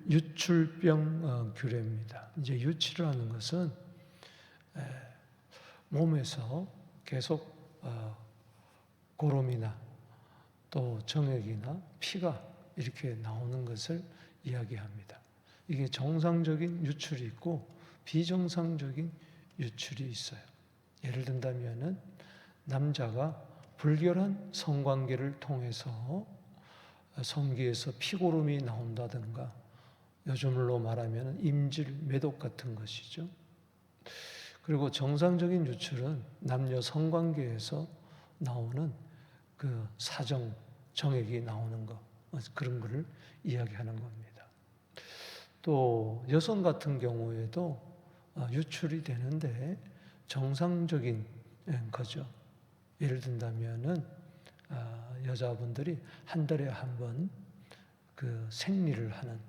유출병 규례입니다. 이제 유출이라는 것은 몸에서 계속 고름이나 또 정액이나 피가 이렇게 나오는 것을 이야기합니다. 이게 정상적인 유출이 있고 비정상적인 유출이 있어요. 예를 든다면은 남자가 불결한 성관계를 통해서 성기에서 피고름이 나온다든가, 요즘으로 말하면 임질, 매독 같은 것이죠. 그리고 정상적인 유출은 남녀 성관계에서 나오는 그 사정, 정액이 나오는 것, 그런 것을 이야기하는 겁니다. 또 여성 같은 경우에도 유출이 되는데 정상적인 거죠. 예를 든다면은 여자분들이 한 달에 한 번 그 생리를 하는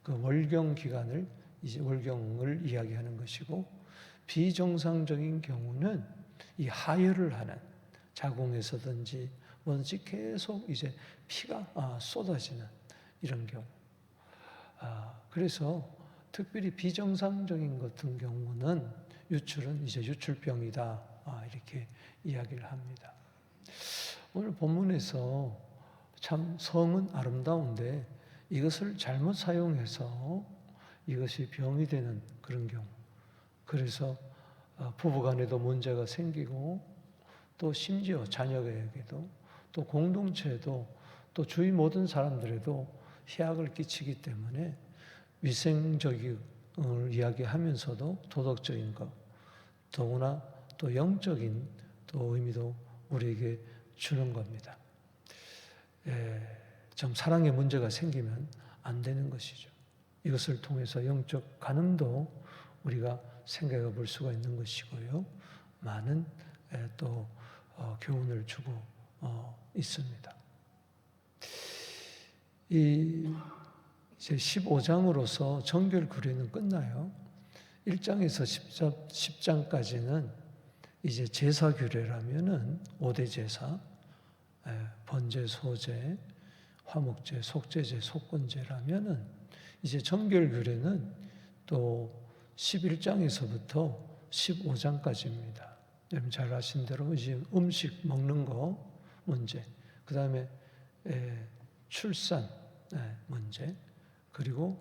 그 월경 기간을, 이제 월경을 이야기하는 것이고, 비정상적인 경우는 이 하혈을 하는, 자궁에서든지 뭔지 계속 이제 피가 쏟아지는 이런 경우. 그래서 특별히 비정상적인 같은 경우는 유출은 이제 유출병이다, 이렇게 이야기를 합니다. 오늘 본문에서 참 성은 아름다운데 이것을 잘못 사용해서 이것이 병이 되는 그런 경우, 그래서 부부간에도 문제가 생기고, 또 심지어 자녀에게도, 또 공동체에도, 또 주위 모든 사람들에도 해악을 끼치기 때문에 위생적인 걸 이야기하면서도 도덕적인 것, 더구나 또 영적인 또 의미도 우리에게 주는 겁니다. 좀 사랑에 문제가 생기면 안 되는 것이죠. 이것을 통해서 영적 간음도 우리가 생각해 볼 수가 있는 것이고요. 많은 또 교훈을 주고 있습니다. 이제 15장으로서 정결 규례는 끝나요. 1장에서 10장까지는 이제 제사 규례라면은 5대 제사, 번제, 소제, 화목제, 속제제, 속건제라면은 이제 정결 규례는 또 11장에서부터 15장까지입니다. 여러분 잘 아신 대로 이제 음식 먹는 거 문제, 그 다음에 출산 문제, 그리고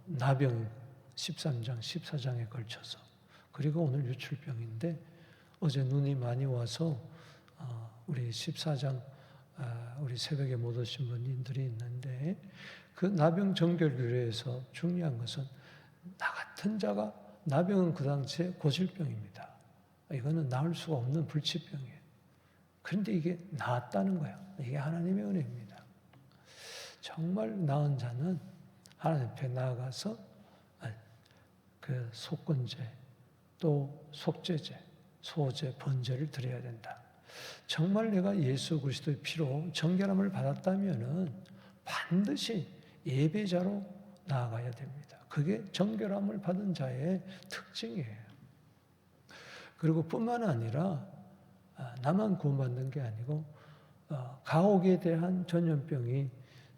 나병 13장, 14장에 걸쳐서, 그리고 오늘 유출병인데, 어제 눈이 많이 와서 우리 14장 우리 새벽에 못 오신 분들이 있는데, 그 나병 정결 규례에서 중요한 것은 나 같은 자가, 나병은 그 당시에 고질병입니다. 이거는 나을 수가 없는 불치병이에요. 그런데 이게 나았다는 거예요. 이게 하나님의 은혜입니다. 정말 나은 자는 하나님 앞에 나아가서 그 속건제, 또 속죄제, 소제, 번제를 드려야 된다. 정말 내가 예수 그리스도의 피로 정결함을 받았다면은 반드시 예배자로 나아가야 됩니다. 그게 정결함을 받은 자의 특징이에요. 그리고 뿐만 아니라 나만 구원받는 게 아니고 가옥에 대한 전염병이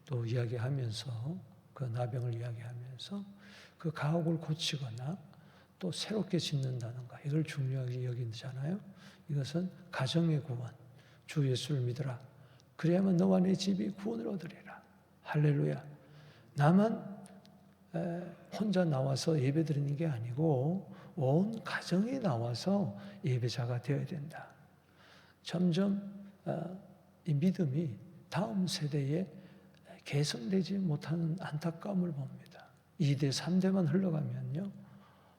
또 이야기하면서, 그 나병을 이야기하면서 그 가옥을 고치거나 또 새롭게 짓는다는가, 이걸 중요하게 여기잖아요. 이것은 가정의 구원, 주 예수를 믿으라. 그래야만 너와 내 집이 구원을 얻으리라. 할렐루야. 나만 혼자 나와서 예배 드리는 게 아니고 온 가정이 나와서 예배자가 되어야 된다. 점점 이 믿음이 다음 세대에 개성되지 못하는 안타까움을 봅니다. 2대, 3대만 흘러가면요,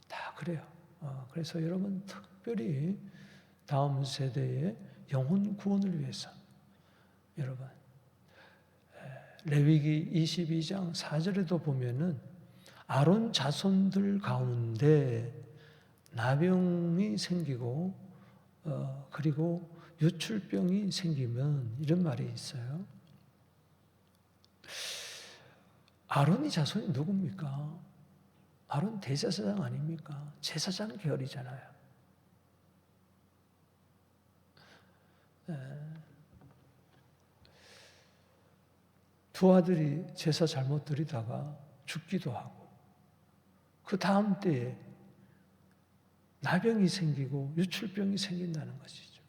다 그래요. 그래서 여러분 특별히 다음 세대의 영혼 구원을 위해서, 여러분 레위기 22장 4절에도 보면은 아론 자손들 가운데 나병이 생기고 그리고 유출병이 생기면 이런 말이 있어요. 아론이 자손이 누굽니까? 아론 대제사장 아닙니까? 제사장 계열이잖아요. 두 아들이 제사 잘못 드리다가 죽기도 하고 그 다음 때에 나병이 생기고 유출병이 생긴다는 것이죠.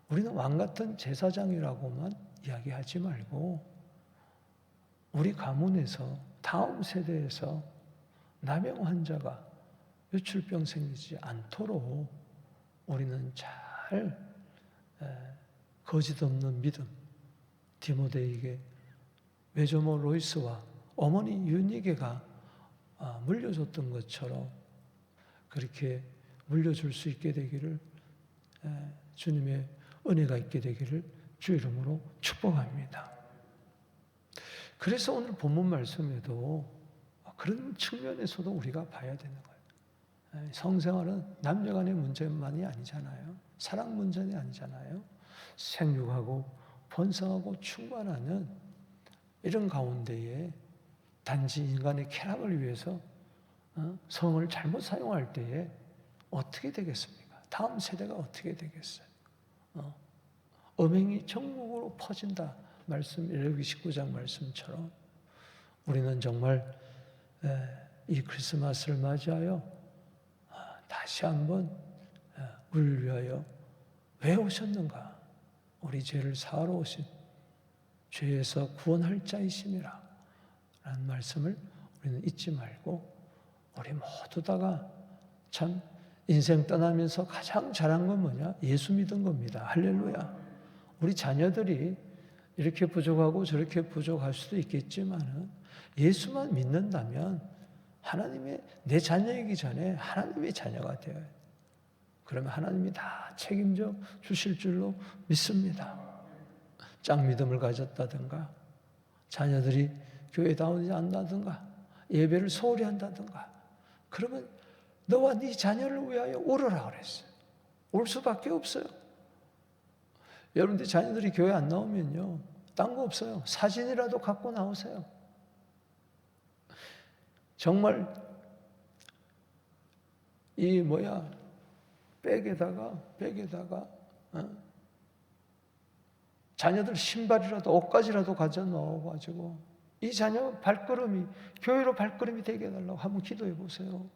우리는 왕 같은 제사장이라고만 이야기하지 말고 우리 가문에서 다음 세대에서 나병 환자가 유출병 생기지 않도록 우리는 잘 거짓 없는 믿음, 디모데에게 외조모 로이스와 어머니 유니게가 물려줬던 것처럼 그렇게 물려줄 수 있게 되기를 주님의 은혜가 있게 되기를 주 이름으로 축복합니다. 그래서 오늘 본문 말씀에도 그런 측면에서도 우리가 봐야 되는 거예요. 성생활은 남녀 간의 문제만이 아니잖아요. 사랑 문제는 아니잖아요. 생육하고 번성하고 충만하는 이런 가운데에 단지 인간의 쾌락을 위해서 성을 잘못 사용할 때에 어떻게 되겠습니까? 다음 세대가 어떻게 되겠어요? 음행이 전국으로 퍼진다. 말씀 레위기 19장 말씀처럼 우리는 정말 이 크리스마스를 맞이하여 다시 한번 우리를 위하여 왜 오셨는가? 우리 죄를 사하러 오신 죄에서 구원할 자이심이라 라는 말씀을 우리는 잊지 말고 우리 모두 다가 참 인생 떠나면서 가장 잘한 건 뭐냐? 예수 믿은 겁니다. 할렐루야. 우리 자녀들이 이렇게 부족하고 저렇게 부족할 수도 있겠지만 예수만 믿는다면 하나님의 내 자녀이기 전에 하나님의 자녀가 되어요. 그러면 하나님이 다 책임져 주실 줄로 믿습니다. 짱 믿음을 가졌다든가 자녀들이 교회에 나오지 않는다든가 예배를 소홀히 한다든가 그러면 너와 네 자녀를 위하여 오르라 그랬어요. 올 수밖에 없어요. 여러분들 자녀들이 교회 안 나오면요 딴 거 없어요. 사진이라도 갖고 나오세요. 정말 이 백에다가 자녀들 신발이라도 옷가지라도 가져 넣어가지고 이 자녀 발걸음이 교회로 발걸음이 되게 해달라고 한번 기도해 보세요.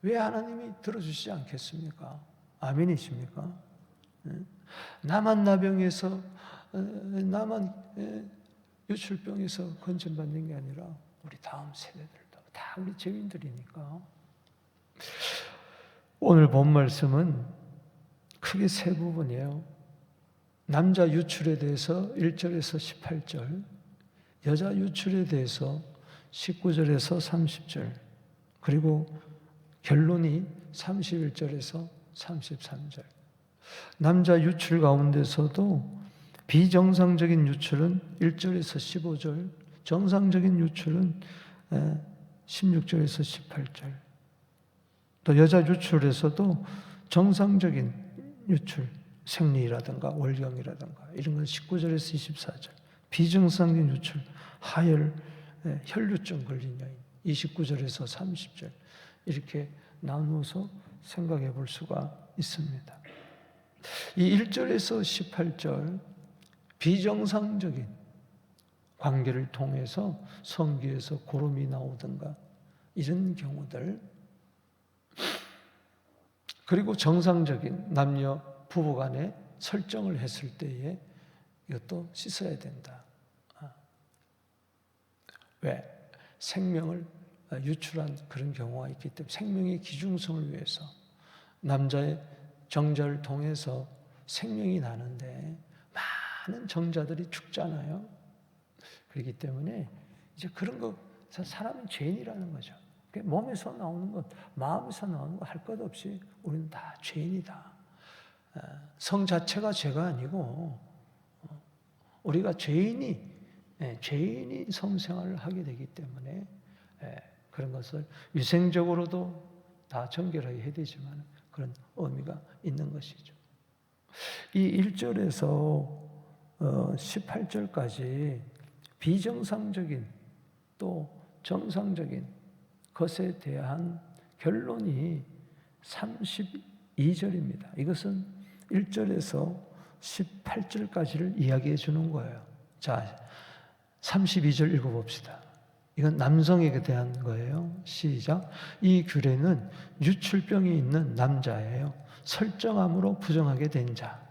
왜 하나님이 들어주시지 않겠습니까? 아멘이십니까? 나만 나병에서 나만 유출병에서 건진받는 게 아니라 우리 다음 세대들도 다 우리 죄인들이니까. 오늘 본 말씀은 크게 세 부분이에요. 남자 유출에 대해서 1절에서 18절, 여자 유출에 대해서 19절에서 30절, 그리고 결론이 31절에서 33절. 남자 유출 가운데서도 비정상적인 유출은 1절에서 15절, 정상적인 유출은 16절에서 18절. 또 여자 유출에서도 정상적인 유출, 생리라든가 월경이라든가 이런 건 19절에서 24절. 비정상적인 유출, 하열, 혈류증 걸린 여인 29절에서 30절. 이렇게 나누어서 생각해 볼 수가 있습니다. 이 1절에서 18절 비정상적인 관계를 통해서 성기에서 고름이 나오든가 이런 경우들, 그리고 정상적인 남녀 부부간에 설정을 했을 때에 이것도 씻어야 된다. 왜? 생명을 유출한 그런 경우가 있기 때문에 생명의 기중성을 위해서 남자의 정자를 통해서 생명이 나는데 많은 정자들이 죽잖아요. 그렇기 때문에 이제 그런 거 사람은 죄인이라는 거죠. 몸에서 나오는 것, 마음에서 나오는 것 할 것 없이 우리는 다 죄인이다. 성 자체가 죄가 아니고 우리가 죄인이 성생활을 하게 되기 때문에 그런 것을 위생적으로도 다 정결하게 해야 되지만 그런 의미가 있는 것이죠. 이 1절에서 18절까지 비정상적인 또 정상적인 것에 대한 결론이 32절입니다. 이것은 1절에서 18절까지를 이야기해 주는 거예요. 자, 32절 읽어봅시다. 이건 남성에게 대한 거예요. 시작. 이 규례는 유출병이 있는 남자예요. 설정함으로 부정하게 된 자.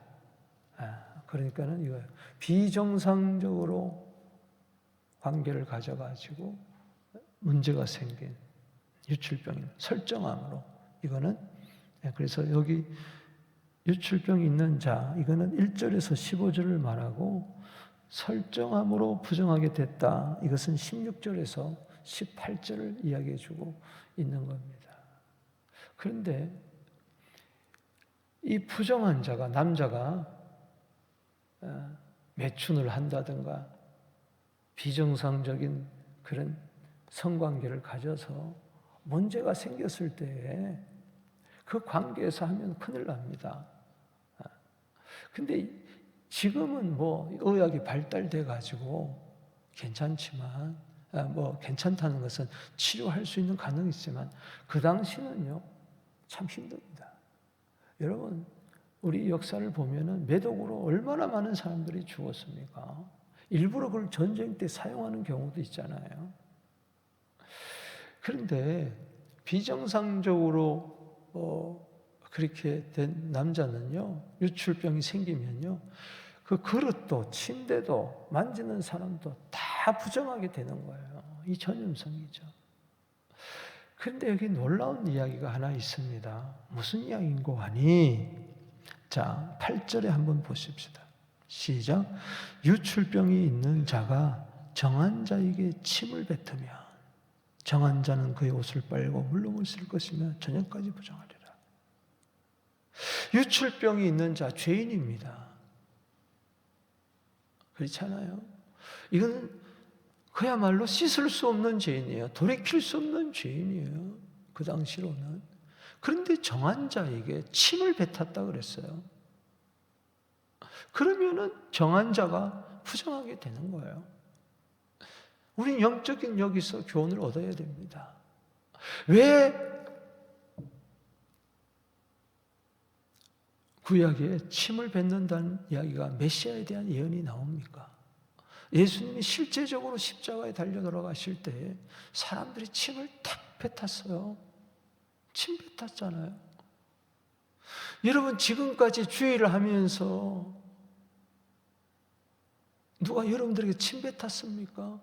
그러니까는 이거예요. 비정상적으로 관계를 가져가지고 문제가 생긴 유출병이 설정함으로. 이거는 그래서 여기 유출병이 있는 자, 이거는 1절에서 15절을 말하고 설정함으로 부정하게 됐다. 이것은 16절에서 18절을 이야기해 주고 있는 겁니다. 그런데 이 부정한 자가, 남자가 매춘을 한다든가 비정상적인 그런 성관계를 가져서 문제가 생겼을 때에 그 관계에서 하면 큰일 납니다. 근데 지금은 뭐 의학이 발달돼 가지고 괜찮지만 뭐 괜찮다는 것은 치료할 수 있는 가능이 있지만 그 당시는요 참 힘듭니다. 여러분 우리 역사를 보면은 매독으로 얼마나 많은 사람들이 죽었습니까? 일부러 그걸 전쟁 때 사용하는 경우도 있잖아요. 그런데 비정상적으로 그렇게 된 남자는요, 유출병이 생기면요, 그 그릇도 침대도 만지는 사람도 다 부정하게 되는 거예요. 이 전염성이죠. 그런데 여기 놀라운 이야기가 하나 있습니다. 무슨 이야기인고 하니? 자, 8절에 한번 보십시다. 시작. 유출병이 있는 자가 정한 자에게 침을 뱉으면 정한 자는 그의 옷을 빨고 물름을 쓸 것이며 저녁까지 부정하리라. 유출병이 있는 자 죄인입니다. 그렇잖아요. 이건 그야말로 씻을 수 없는 죄인이에요. 돌이킬 수 없는 죄인이에요. 그 당시로는. 그런데 정한 자에게 침을 뱉었다 그랬어요. 그러면은 정한 자가 부정하게 되는 거예요. 우린 영적인 여기서 교훈을 얻어야 됩니다. 왜 구약에 침을 뱉는다는 이야기가 메시아에 대한 예언이 나옵니까? 예수님이 실제적으로 십자가에 달려 돌아가실 때 사람들이 침을 탁 뱉었어요. 침 뱉었잖아요. 여러분 지금까지 주의를 하면서 누가 여러분들에게 침 뱉었습니까?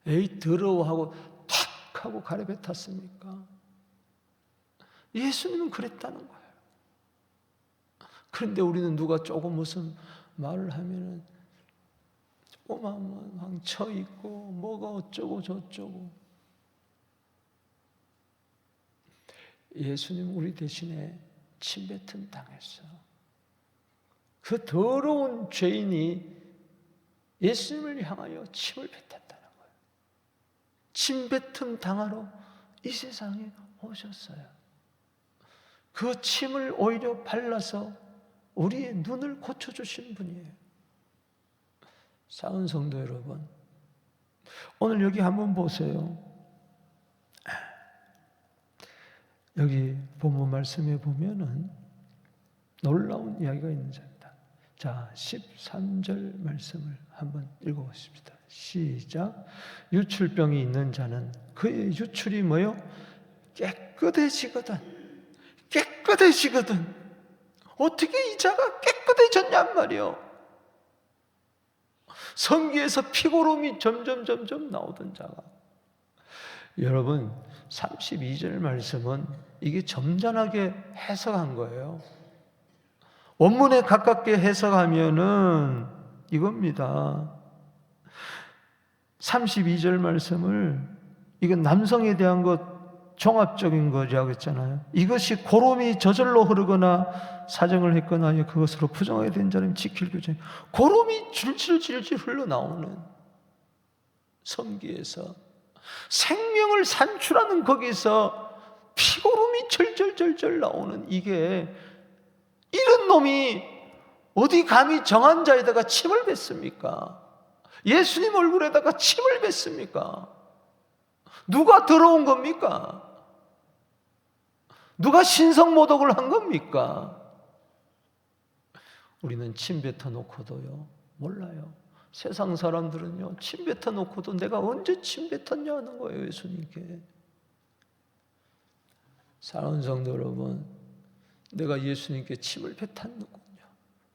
에이 더러워하고 탁 하고 가려뱉었습니까? 예수님은 그랬다는 거예요. 그런데 우리는 누가 조금 무슨 말을 하면은 조금만 황쳐 있고 뭐가 어쩌고 저쩌고. 예수님 우리 대신에 침뱉음 당했어요. 그 더러운 죄인이 예수님을 향하여 침을 뱉었다는 거예요. 침뱉음 당하러 이 세상에 오셨어요. 그 침을 오히려 발라서 우리의 눈을 고쳐주신 분이에요. 사랑하는 성도 여러분, 오늘 여기 한번 보세요. 여기 본문 말씀에 보면은 놀라운 이야기가 있는 자입니다. 자, 13절 말씀을 한번 읽어보십시다. 시작. 유출병이 있는 자는 그의 유출이 뭐요? 깨끗해지거든. 깨끗해지거든. 어떻게 이 자가 깨끗해졌냔 말이요. 성기에서 피고름이 점점 나오던 자가. 여러분 32절 말씀은 이게 점잖하게 해석한 거예요. 원문에 가깝게 해석하면은 이겁니다. 32절 말씀을 이건 남성에 대한 것 종합적인 거라고 했잖아요. 이것이 고름이 저절로 흐르거나 사정을 했거나 하여 그것으로 부정하게 된 자는 지킬 규정. 고름이 질질 흘러나오는 성기에서 생명을 산출하는 거기서 피고름이 절절 나오는 이게 이런 놈이 어디 감히 정한 자에다가 침을 뱉습니까? 예수님 얼굴에다가 침을 뱉습니까? 누가 더러운 겁니까? 누가 신성모독을 한 겁니까? 우리는 침 뱉어 놓고도요 몰라요. 세상 사람들은요, 침 뱉어 놓고도 내가 언제 침 뱉었냐 하는 거예요, 예수님께. 사랑하는 성도 여러분, 내가 예수님께 침을 뱉었는군요.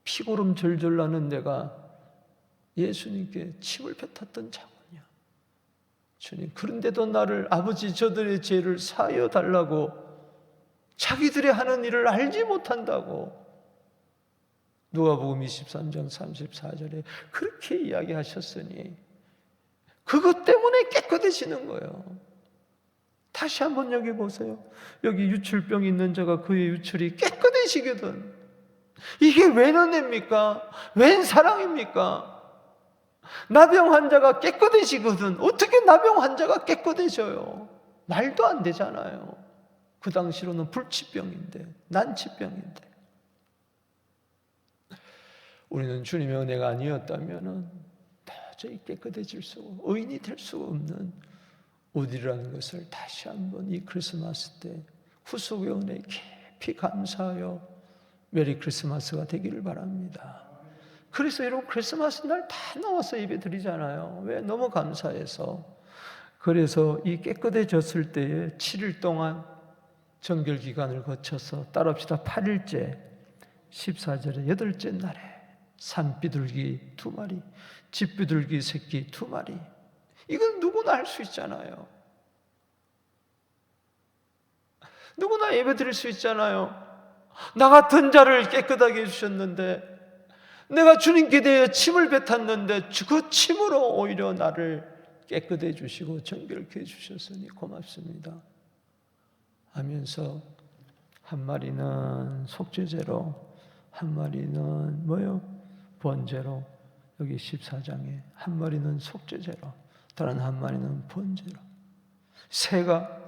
피고름 절절 나는 내가 예수님께 침을 뱉었던 자군요. 주님, 그런데도 나를 아버지 저들의 죄를 사하여 달라고, 자기들이 하는 일을 알지 못한다고 누가복음 23장 34절에 그렇게 이야기하셨으니 그것 때문에 깨끗해지는 거예요. 다시 한번 여기 보세요. 여기 유출병이 있는 자가 그의 유출이 깨끗해지거든. 이게 웬 은혜입니까? 웬 사랑입니까? 나병 환자가 깨끗해지거든. 어떻게 나병 환자가 깨끗해져요? 말도 안 되잖아요. 그 당시로는 불치병인데, 난치병인데. 우리는 주님의 은혜가 아니었다면 도저히 깨끗해질 수가, 의인이 될 수가 없는 우리라는 것을 다시 한번 이 크리스마스 때 후속의 은혜에 깊이 감사하여 메리 크리스마스가 되기를 바랍니다. 그래서 여러분 크리스마스 날 다 나와서 예배 드리잖아요. 왜? 너무 감사해서. 그래서 이 깨끗해졌을 때에 7일 동안 정결 기간을 거쳐서 따라합시다. 8일째 14절에 8째 날에 산비둘기 2마리, 집비둘기 새끼 2마리. 이건 누구나 할 수 있잖아요. 누구나 예배 드릴 수 있잖아요. 나 같은 자를 깨끗하게 해주셨는데, 내가 주님께 대해 침을 뱉었는데 그 침으로 오히려 나를 깨끗해 주시고 정결케 해주셨으니 고맙습니다 하면서, 한 마리는 속죄제로, 한 마리는 뭐요? 번제로. 여기 14장에 한 마리는 속죄제로, 다른 한 마리는 번제로. 새가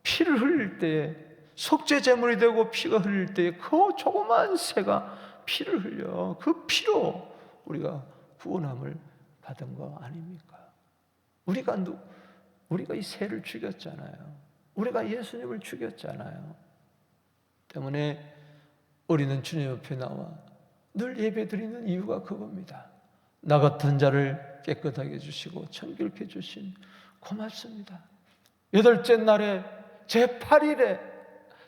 피를 흘릴 때에, 속죄제물이 되고 피가 흘릴 때에 그 조그만 새가 피를 흘려, 그 피로 우리가 구원함을 받은 거 아닙니까? 우리가 이 새를 죽였잖아요. 우리가 예수님을 죽였잖아요. 때문에 우리는 주님 옆에 나와 늘 예배드리는 이유가 그겁니다. 나 같은 자를 깨끗하게 해주시고 정결케 해주신 고맙습니다. 8째 날에 제8일에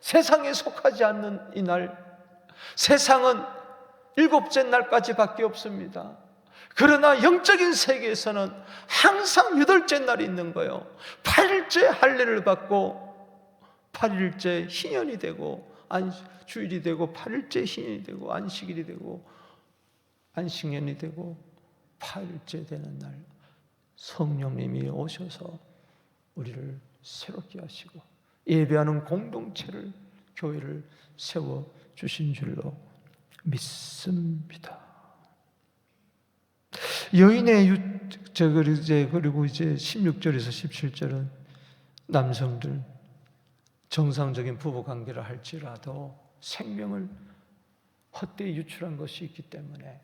세상에 속하지 않는 이날, 세상은 7째 날까지 밖에 없습니다. 그러나 영적인 세계에서는 항상 8째 날이 있는 거예요. 8일째 할례를 받고 8일째 희년이 되고 주일이 되고 8일째 희년이 되고 안식일이 되고 안식년이 되고 8일째 되는 날 성령님이 오셔서 우리를 새롭게 하시고 예배하는 공동체를, 교회를 세워주신 줄로 믿습니다. 여인의 그리고 이제 16절에서 17절은 남성들 정상적인 부부 관계를 할지라도 생명을 헛되이 유출한 것이 있기 때문에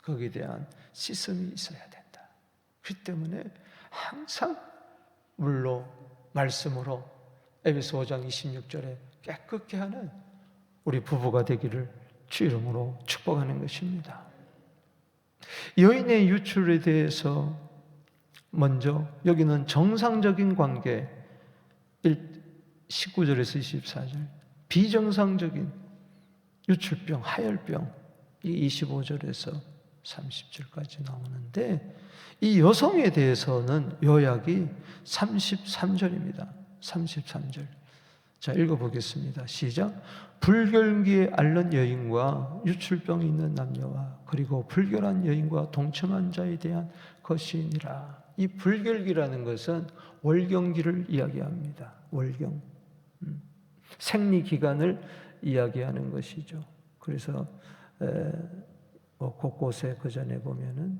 거기에 대한 씻음이 있어야 된다. 그렇기 때문에 항상 물로, 말씀으로 에베소 5장 26절에 깨끗게 하는 우리 부부가 되기를 주 이름으로 축복하는 것입니다. 여인의 유출에 대해서 먼저 여기는 정상적인 관계 19절에서 24절, 비정상적인 유출병, 하열병 이 25절에서 30절까지 나오는데, 이 여성에 대해서는 요약이 33절입니다. 33절. 자, 읽어보겠습니다. 시작. 불결기에 앓는 여인과 유출병이 있는 남녀와 그리고 불결한 여인과 동침한 자에 대한 것이니라. 이 불결기라는 것은 월경기를 이야기합니다. 월경. 생리기간을 이야기하는 것이죠. 그래서 곳곳에 그 전에 보면은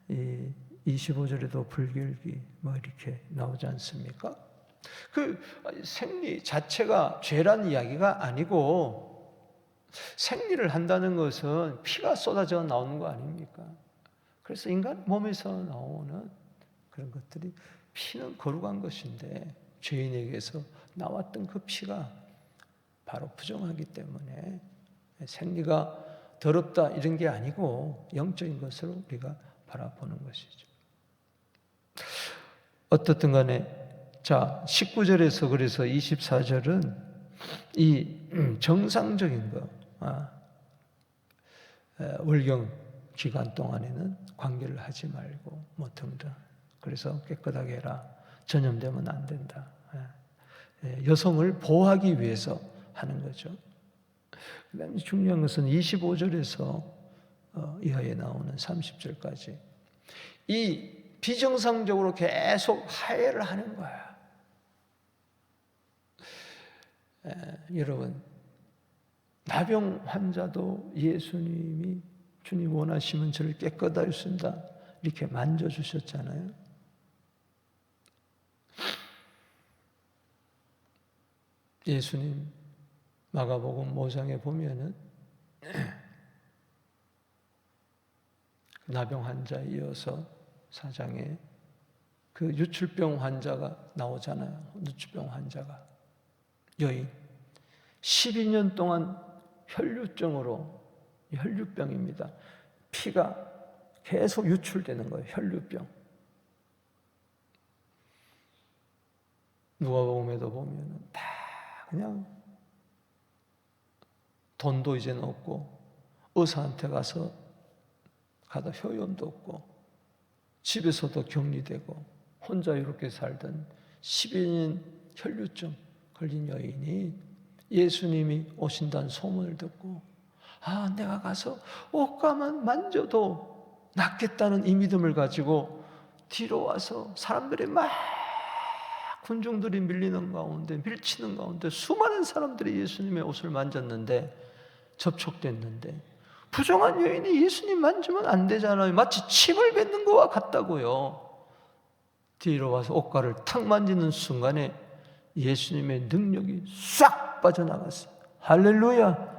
이 25절에도 불결기 이렇게 나오지 않습니까? 그 생리 자체가 죄란 이야기가 아니고, 생리를 한다는 것은 피가 쏟아져 나오는 거 아닙니까? 그래서 인간 몸에서 나오는 그런 것들이, 피는 거룩한 것인데 죄인에게서 나왔던 그 피가 바로 부정하기 때문에 생리가 더럽다 이런 게 아니고 영적인 것으로 우리가 바라보는 것이죠. 어떻든 간에 자 19절에서 그래서 24절은 이 정상적인 거 월경 기간 동안에는 관계를 하지 말고 뭐 등등 그래서 깨끗하게 해라. 전염되면 안 된다. 여성을 보호하기 위해서 하는 거죠. 그다음에 중요한 것은 25절에서 이하에 나오는 30절까지 이 비정상적으로 계속 하해를 하는 거야. 여러분 나병 환자도 예수님이 주님 원하시면 저를 깨끗하게 하신다 이렇게 만져주셨잖아요. 예수님 마가복음 5장에 보면은 나병 환자에 이어서 4장에 그 유출병 환자가 나오잖아요. 유출병 환자가 여인 12년 동안 혈류병입니다. 피가 계속 유출되는 거예요. 혈류병. 누가복음에도 보면은 다 그냥 돈도 이제는 없고 의사한테 가다 효용도 없고 집에서도 격리되고 혼자 이렇게 살던 12년 혈류증 걸린 여인이 예수님이 오신다는 소문을 듣고 내가 가서 옷가만 만져도 낫겠다는 이 믿음을 가지고 뒤로 와서 사람들이 막 군중들이 밀치는 가운데 수많은 사람들이 예수님의 옷을 만졌는데 접촉됐는데 부정한 여인이 예수님 만지면 안 되잖아요. 마치 침을 뱉는 것과 같다고요. 뒤로 와서 옷가를 탁 만지는 순간에 예수님의 능력이 싹 빠져나갔어요. 할렐루야.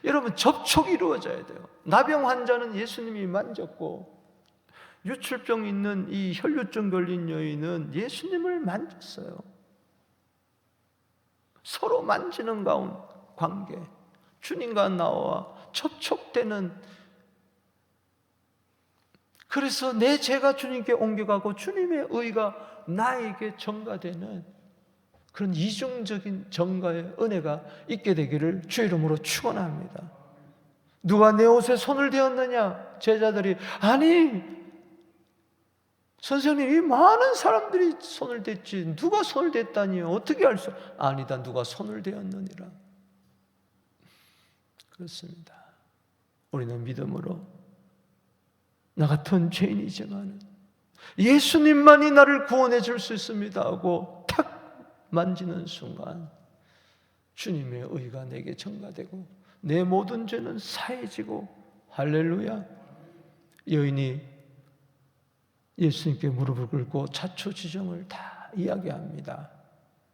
여러분 접촉이 이루어져야 돼요. 나병 환자는 예수님이 만졌고 유출병 있는 이 혈류증 걸린 여인은 예수님을 만졌어요. 서로 만지는 관계, 주님과 나와 접촉되는, 그래서 내 죄가 주님께 옮겨가고 주님의 의가 나에게 전가되는 그런 이중적인 전가의 은혜가 있게 되기를 주의 이름으로 축원합니다. 누가 내 옷에 손을 대었느냐? 제자들이 아니 선생님, 이 많은 사람들이 손을 댔지 누가 손을 댔다니요? 어떻게 알 수? 아니다, 누가 손을 대었느니라. 그렇습니다. 우리는 믿음으로 나 같은 죄인이지만 예수님만이 나를 구원해 줄 수 있습니다 하고 탁 만지는 순간 주님의 의가 내게 전가되고 내 모든 죄는 사해지고, 할렐루야. 여인이 예수님께 무릎을 꿇고 자초지종을 다 이야기합니다.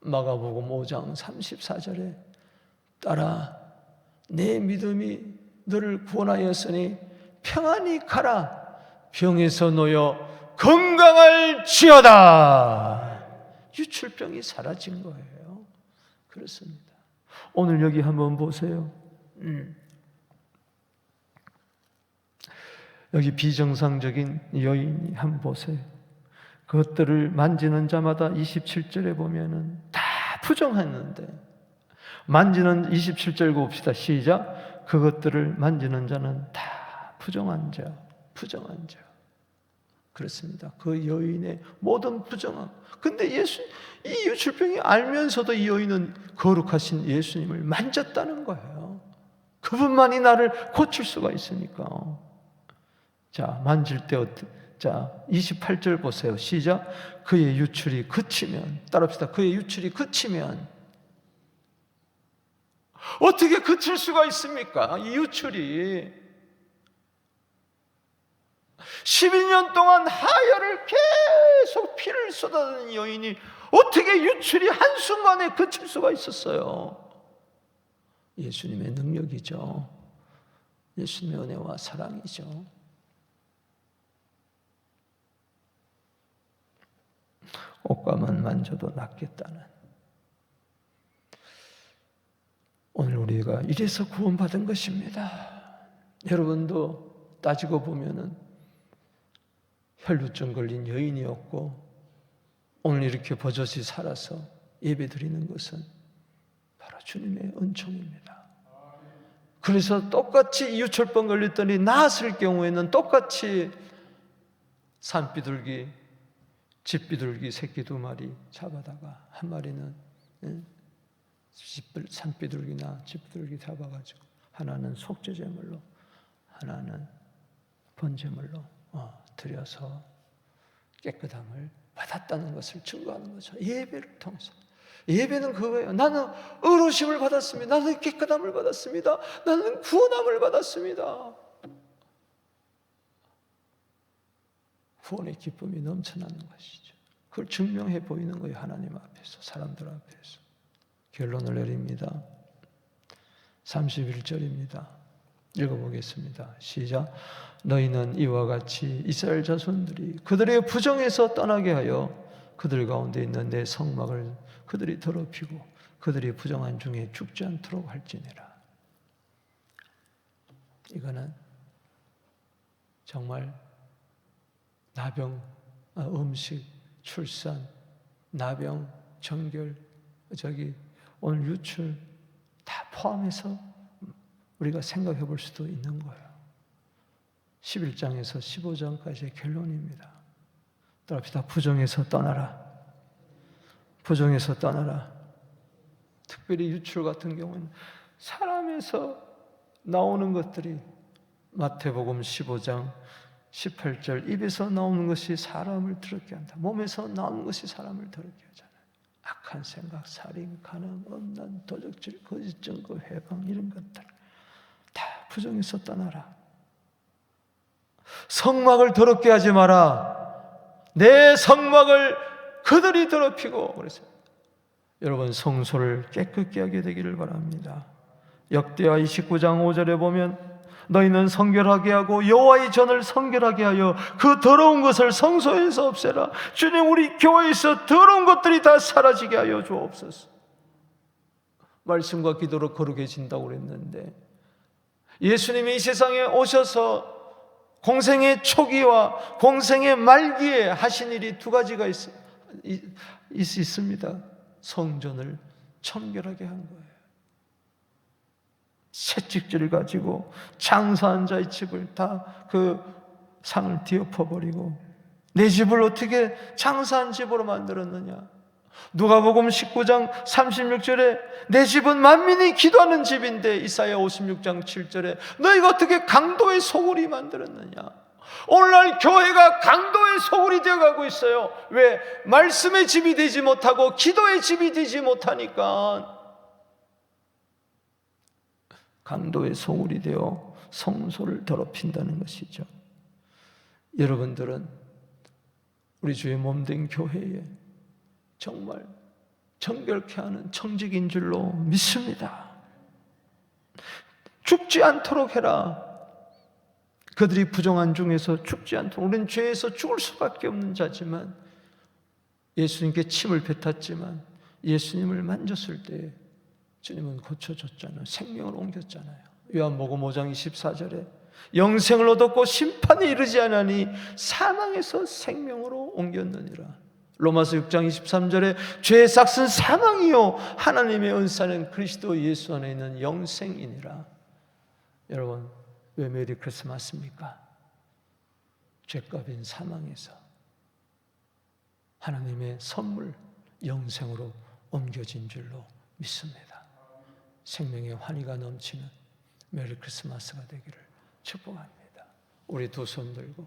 마가복음 5장 34절에 딸아, 내 믿음이 너를 구원하였으니 평안히 가라. 병에서 놓여 건강할지어다. 유출병이 사라진 거예요. 그렇습니다. 오늘 여기 한번 보세요. 여기 비정상적인 여인이 한번 보세요. 그것들을 만지는 자마다 27절에 보면은 다 부정했는데, 만지는 27절 봅시다. 시작. 그것들을 만지는 자는 다 부정한 자. 그렇습니다. 그 여인의 모든 부정함. 근데 이 유출병이 알면서도 이 여인은 거룩하신 예수님을 만졌다는 거예요. 그분만이 나를 고칠 수가 있으니까. 자, 만질 때 자, 28절 보세요. 시작. 그의 유출이 그치면, 따라합시다. 그의 유출이 그치면. 어떻게 그칠 수가 있습니까? 이 유출이 12년 동안 하혈을 계속 피를 쏟아내는 여인이 어떻게 유출이 한순간에 그칠 수가 있었어요? 예수님의 능력이죠. 예수님의 은혜와 사랑이죠. 옷가만 만져도 낫겠다는, 오늘 우리가 이래서 구원받은 것입니다. 여러분도 따지고 보면은 혈루증 걸린 여인이었고 오늘 이렇게 버젓이 살아서 예배드리는 것은 바로 주님의 은총입니다. 그래서 똑같이 이유철병 걸렸더니 나았을 경우에는 똑같이 산비둘기, 집비둘기 새끼 2마리 잡아다가 한 마리는 산비둘기나 집비둘기 잡아가지고 하나는 속죄제물로 하나는 번제물로 드려서 깨끗함을 받았다는 것을 증거하는 거죠. 예배를 통해서. 예배는 그거예요. 나는 의로우심을 받았습니다. 나는 깨끗함을 받았습니다. 나는 구원함을 받았습니다. 구원의 기쁨이 넘쳐나는 것이죠. 그걸 증명해 보이는 거예요. 하나님 앞에서, 사람들 앞에서. 결론을 내립니다. 31절입니다. 읽어보겠습니다. 시작. 너희는 이와 같이 이스라엘 자손들이 그들의 부정에서 떠나게 하여 그들 가운데 있는 내 성막을 그들이 더럽히고 그들이 부정한 중에 죽지 않도록 할지니라. 이거는 정말 나병, 음식, 출산, 나병, 정결, 오늘 유출 다 포함해서 우리가 생각해 볼 수도 있는 거예요. 11장에서 15장까지의 결론입니다. 따라합시다. 부정에서 떠나라. 부정에서 떠나라. 특별히 유출 같은 경우는 사람에서 나오는 것들이 마태복음 15장 18절 입에서 나오는 것이 사람을 더럽게 한다. 몸에서 나오는 것이 사람을 더럽게 하잖아요. 악한 생각, 살인, 간음, 음란, 도적질, 거짓 증거, 회방 이런 것들 다 부정에서 떠나라. 성막을 더럽게 하지 마라. 내 성막을 그들이 더럽히고 그랬어요. 여러분 성소를 깨끗게 하게 되기를 바랍니다. 역대하 29장 5절에 보면 너희는 성결하게 하고 여호와의 전을 성결하게 하여 그 더러운 것을 성소에서 없애라. 주님, 우리 교회에서 더러운 것들이 다 사라지게 하여 주옵소서. 말씀과 기도로 거룩해진다고 그랬는데 예수님이 이 세상에 오셔서 공생의 초기와 공생의 말기에 하신 일이 2가지가 있습니다. 성전을 청결하게 한 거예요. 채찍질을 가지고 장사한 자의 집을 다 그 상을 뒤엎어버리고 내 집을 어떻게 장사한 집으로 만들었느냐. 누가복음 19장 36절에 내 집은 만민이 기도하는 집인데 이사야 56장 7절에 너희가 어떻게 강도의 소굴이 만들었느냐. 오늘날 교회가 강도의 소굴이 되어가고 있어요. 왜? 말씀의 집이 되지 못하고 기도의 집이 되지 못하니까 강도의 소굴이 되어 성소를 더럽힌다는 것이죠. 여러분들은 우리 주의 몸된 교회에 정말 정결케 하는 청직인 줄로 믿습니다. 죽지 않도록 해라. 그들이 부정한 중에서 죽지 않도록. 우리는 죄에서 죽을 수밖에 없는 자지만 예수님께 침을 뱉었지만 예수님을 만졌을 때 주님은 고쳐줬잖아요. 생명을 옮겼잖아요. 요한복음 5장 24절에 영생을 얻었고 심판에 이르지 않으니 사망에서 생명으로 옮겼느니라. 로마서 6장 23절에 죄의 삭은 사망이요 하나님의 은사는 그리스도 예수 안에 있는 영생이니라. 여러분, 왜 메리 크리스마스입니까? 죄값인 사망에서 하나님의 선물 영생으로 옮겨진 줄로 믿습니다. 생명의 환희가 넘치는 메리 크리스마스가 되기를 축복합니다. 우리 두 손 들고